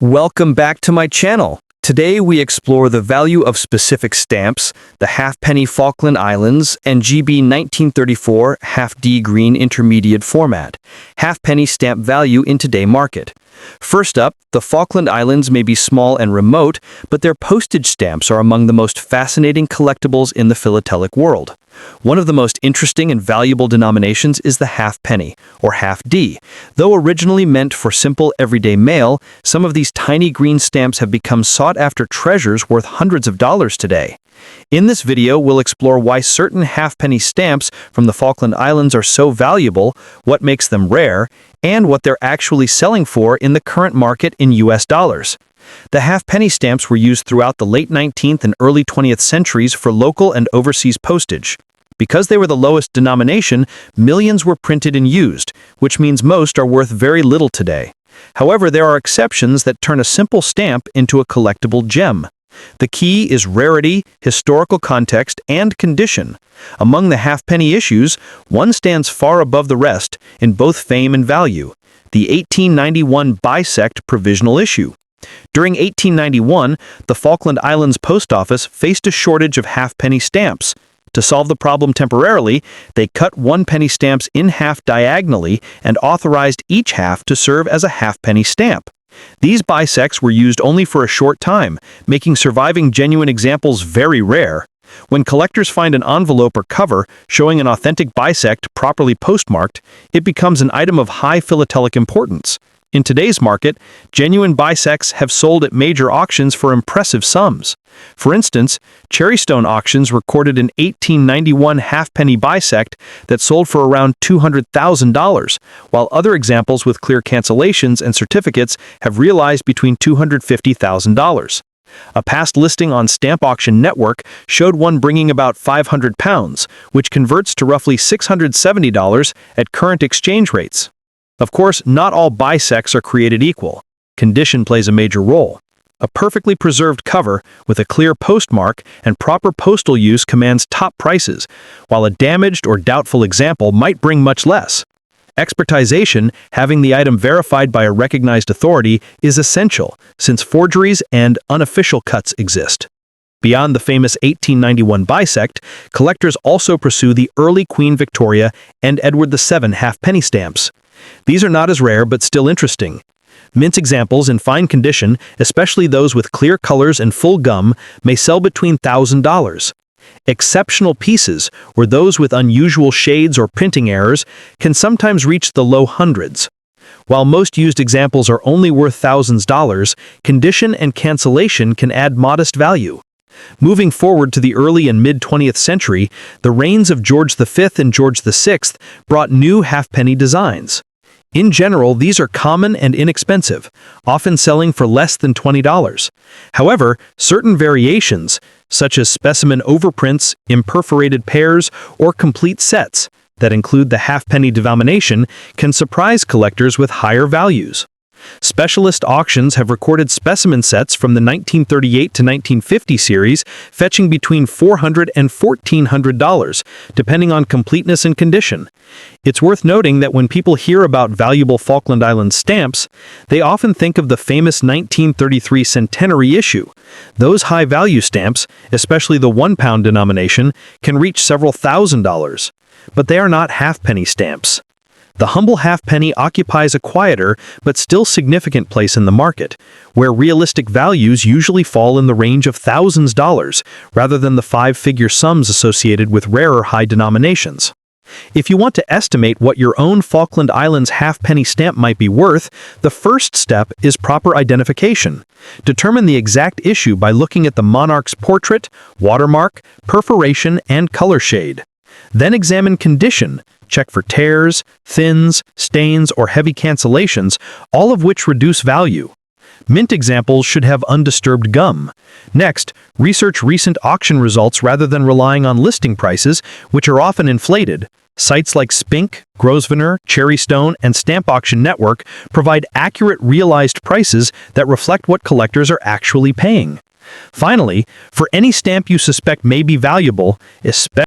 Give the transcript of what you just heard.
Welcome back to my channel. Today we explore the value of specific stamps, the halfpenny Falkland Islands, and GB 1934 half-D green intermediate format, halfpenny stamp value in today's market. First up, the Falkland Islands may be small and remote, but their postage stamps are among the most fascinating collectibles in the philatelic world. One of the most interesting and valuable denominations is the halfpenny, or half-D. Though originally meant for simple everyday mail, some of these tiny green stamps have become sought-after treasures worth hundreds of dollars today. In this video, we'll explore why certain halfpenny stamps from the Falkland Islands are so valuable, what makes them rare, and what they're actually selling for in the current market in US dollars. The halfpenny stamps were used throughout the late 19th and early 20th centuries for local and overseas postage. Because they were the lowest denomination, millions were printed and used, which means most are worth very little today. However, there are exceptions that turn a simple stamp into a collectible gem. The key is rarity, historical context, and condition. Among the halfpenny issues, one stands far above the rest in both fame and value: the 1891 bisect provisional issue. During 1891, the Falkland Islands Post Office faced a shortage of halfpenny stamps. To solve the problem temporarily, they cut one-penny stamps in half diagonally and authorized each half to serve as a halfpenny stamp. These bisects were used only for a short time, making surviving genuine examples very rare. When collectors find an envelope or cover showing an authentic bisect properly postmarked, it becomes an item of high philatelic importance. In today's market, genuine bisects have sold at major auctions for impressive sums. For instance, Cherrystone auctions recorded an 1891 halfpenny bisect that sold for around $200,000, while other examples with clear cancellations and certificates have realized between $250,000. A past listing on Stamp Auction Network showed one bringing about £500, which converts to roughly $670 at current exchange rates. Of course, not all bisects are created equal. Condition plays a major role. A perfectly preserved cover with a clear postmark and proper postal use commands top prices, while a damaged or doubtful example might bring much less. Expertization, having the item verified by a recognized authority, is essential, since forgeries and unofficial cuts exist. Beyond the famous 1891 bisect, collectors also pursue the early Queen Victoria and Edward VII halfpenny stamps. These are not as rare but still interesting. Mint examples in fine condition, especially those with clear colors and full gum, may sell between $1,000. Exceptional pieces, or those with unusual shades or printing errors, can sometimes reach the low hundreds. While most used examples are only worth thousands of dollars, condition and cancellation can add modest value. Moving forward to the early and mid-20th century, the reigns of George V and George VI brought new halfpenny designs. In general, these are common and inexpensive, often selling for less than $20. However, certain variations, such as specimen overprints, imperforated pairs, or complete sets that include the halfpenny denomination, can surprise collectors with higher values. Specialist auctions have recorded specimen sets from the 1938 to 1950 series fetching between $400 and $1,400, depending on completeness and condition. It's worth noting that when people hear about valuable Falkland Islands stamps, they often think of the famous 1933 centenary issue. Those high-value stamps, especially the £1 denomination, can reach several $1,000s. But they are not halfpenny stamps. The humble halfpenny occupies a quieter but still significant place in the market, where realistic values usually fall in the range of thousands of dollars rather than the five-figure sums associated with rarer high denominations. If you want to estimate what your own Falkland Islands halfpenny stamp might be worth, the first step is proper identification. Determine the exact issue by looking at the monarch's portrait, watermark, perforation, and color shade. Then examine condition. Check for tears, thins, stains, or heavy cancellations, all of which reduce value. Mint examples should have undisturbed gum. Next, research recent auction results rather than relying on listing prices, which are often inflated. Sites like Spink, Grosvenor, Cherrystone, and Stamp Auction Network provide accurate realized prices that reflect what collectors are actually paying. Finally, for any stamp you suspect may be valuable, especially